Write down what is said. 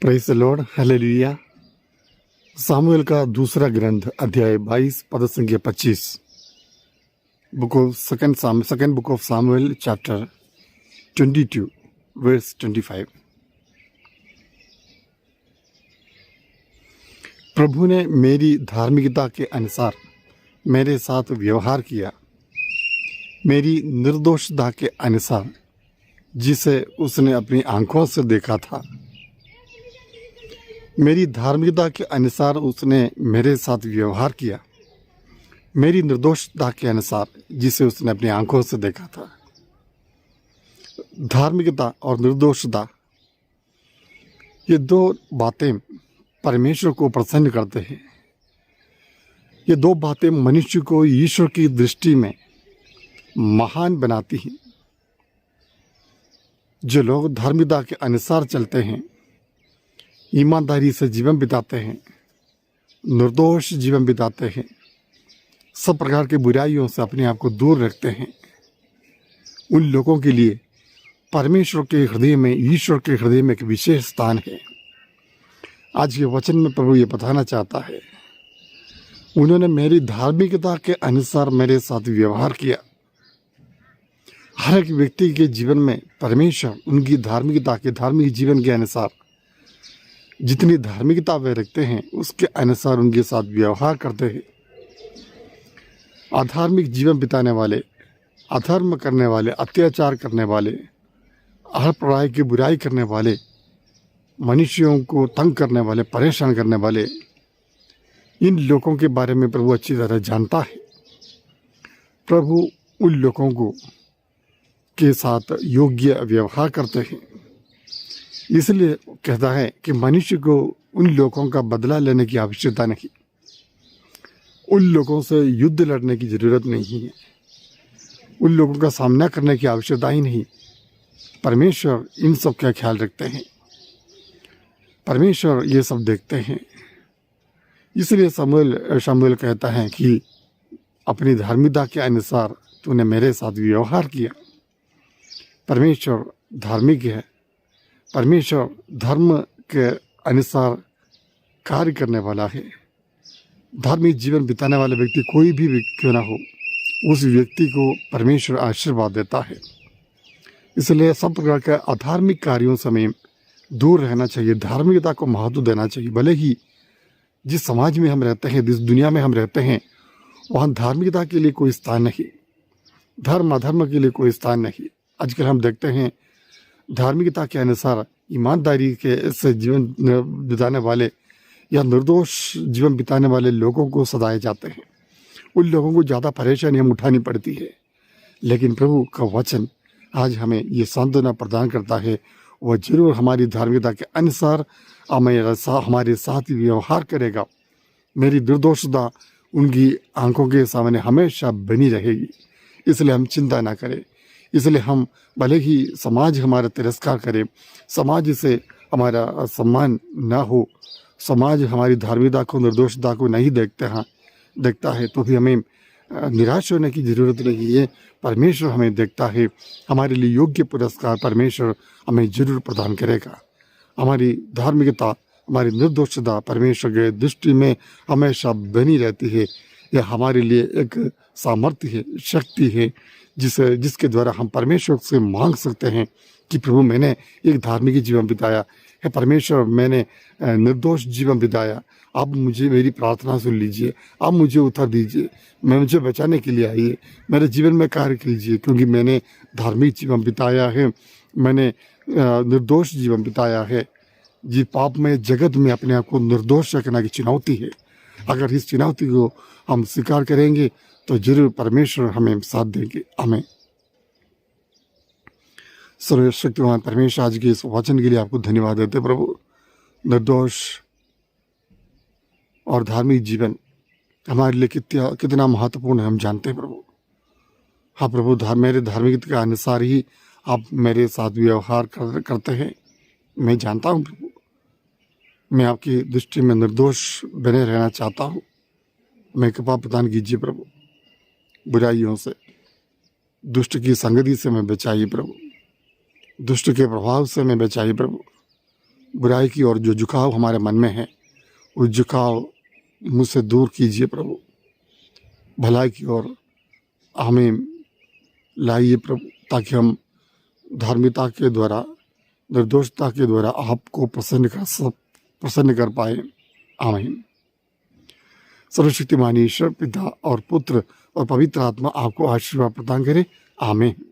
Praise the Lord, hallelujah. Samuel का दूसरा ग्रंथ अध्याय 22 पद संख्या 25। Second book of Samuel chapter 22 verse 25। प्रभु ने मेरी धार्मिकता के अनुसार मेरे साथ व्यवहार किया, मेरी निर्दोषता के अनुसार जिसे उसने अपनी आंखों से देखा था। मेरी धार्मिकता के अनुसार उसने मेरे साथ व्यवहार किया, मेरी निर्दोषता के अनुसार जिसे उसने अपनी आंखों से देखा था। धार्मिकता और निर्दोषता, ये दो बातें परमेश्वर को प्रसन्न करते हैं। ये दो बातें मनुष्य को ईश्वर की दृष्टि में महान बनाती हैं। जो लोग धार्मिकता के अनुसार चलते हैं, ईमानदारी से जीवन बिताते हैं, निर्दोष जीवन बिताते हैं, सब प्रकार के बुराइयों से अपने आप को दूर रखते हैं, उन लोगों के लिए परमेश्वर के हृदय में, ईश्वर के हृदय में एक विशेष स्थान है। आज के वचन में प्रभु ये बताना चाहता है, उन्होंने मेरी धार्मिकता के अनुसार मेरे साथ व्यवहार किया। हर एक व्यक्ति के जीवन में परमेश्वर उनकी धार्मिकता के, धार्मिक जीवन के अनुसार जितनी धार्मिकता वे रखते हैं उसके अनुसार उनके साथ व्यवहार करते हैं। अधार्मिक जीवन बिताने वाले, अधर्म करने वाले, अत्याचार करने वाले, हर प्रकार की बुराई करने वाले, मनुष्यों को तंग करने वाले, परेशान करने वाले, इन लोगों के बारे में प्रभु अच्छी तरह जानता है। प्रभु उन लोगों को के साथ योग्य व्यवहार करते हैं। इसलिए कहता है कि मनुष्य को उन लोगों का बदला लेने की आवश्यकता नहीं, उन लोगों से युद्ध लड़ने की ज़रूरत नहीं है, उन लोगों का सामना करने की आवश्यकता ही नहीं। परमेश्वर इन सब का ख्याल रखते हैं, परमेश्वर ये सब देखते हैं। इसलिए शमूएल कहता है कि अपनी धार्मिकता के अनुसार तूने मेरे साथ व्यवहार किया। परमेश्वर धार्मिक है, परमेश्वर धर्म के अनुसार कार्य करने वाला है। धार्मिक जीवन बिताने वाला व्यक्ति कोई भी क्यों ना हो, उस व्यक्ति को परमेश्वर आशीर्वाद देता है। इसलिए सब प्रकार के अधार्मिक कार्यों से हमें दूर रहना चाहिए, धार्मिकता को महत्व देना चाहिए। भले ही जिस समाज में हम रहते हैं, जिस दुनिया में हम रहते हैं, वहाँ धार्मिकता के लिए कोई स्थान नहीं, धर्म अधर्म के लिए कोई स्थान नहीं। आजकल हम देखते हैं धार्मिकता के अनुसार ईमानदारी के से जीवन बिताने वाले या निर्दोष जीवन बिताने वाले लोगों को सताए जाते हैं। उन लोगों को ज़्यादा परेशानी हम उठानी पड़ती है। लेकिन प्रभु का वचन आज हमें ये सांत्वना प्रदान करता है, वह जरूर हमारी धार्मिकता के अनुसार हमारे साथ व्यवहार करेगा। मेरी निर्दोषता उनकी आंखों के सामने हमेशा बनी रहेगी। इसलिए हम चिंता ना करें। इसलिए हम भले ही समाज हमारा तिरस्कार करे, समाज से हमारा सम्मान ना हो, समाज हमारी धार्मिकता को, निर्दोषता को नहीं देखता है, तो भी हमें निराश होने की ज़रूरत नहीं है। परमेश्वर हमें देखता है, हमारे लिए योग्य पुरस्कार परमेश्वर हमें जरूर प्रदान करेगा। हमारी धार्मिकता, हमारी निर्दोषता परमेश्वर के दृष्टि में हमेशा बनी रहती है। यह हमारे लिए एक सामर्थ्य है, शक्ति है, जिसके द्वारा हम परमेश्वर से मांग सकते हैं कि प्रभु मैंने एक धार्मिक जीवन बिताया है, परमेश्वर मैंने निर्दोष जीवन बिताया, आप मुझे मेरी प्रार्थना सुन लीजिए, आप मुझे उत्तर दीजिए, मुझे बचाने के लिए आइए, मेरे जीवन में कार्य कीजिए, क्योंकि मैंने धार्मिक जीवन बिताया है, मैंने निर्दोष जीवन बिताया है। जी, पाप में जगत में अपने आप को निर्दोष रखना की चुनौती है। अगर इस चुनौती को हम स्वीकार करेंगे तो जरूर परमेश्वर हमें साथ देंगे। आमीन। सर्वशक्तिमान परमेश्वर, आज के इस वचन के लिए आपको धन्यवाद देते प्रभु। निर्दोष और धार्मिक जीवन हमारे लिए कितना महत्वपूर्ण है हम जानते हैं प्रभु। हाँ प्रभु, मेरे धार्मिकता के अनुसार ही आप मेरे साथ व्यवहार करते हैं। मैं जानता हूँ प्रभु, मैं आपकी दृष्टि में निर्दोष बने रहना चाहता हूँ। मैं कृपा प्रदान कीजिए प्रभु, बुराइयों से, दुष्ट की संगति से मैं बचाइए प्रभु, दुष्ट के प्रभाव से मैं बचाइए प्रभु। बुराई की ओर जो झुकाव हमारे मन में है, उस झुकाव मुझसे दूर कीजिए प्रभु। भलाई की ओर हमें लाइए प्रभु, ताकि हम धार्मिकता के द्वारा, निर्दोषता के द्वारा आपको प्रसन्न कर पाए। आमीन। सर्वशक्तिमान ईश्वर पिता और पुत्र और पवित्र आत्मा आपको आशीर्वाद प्रदान करे। आमीन।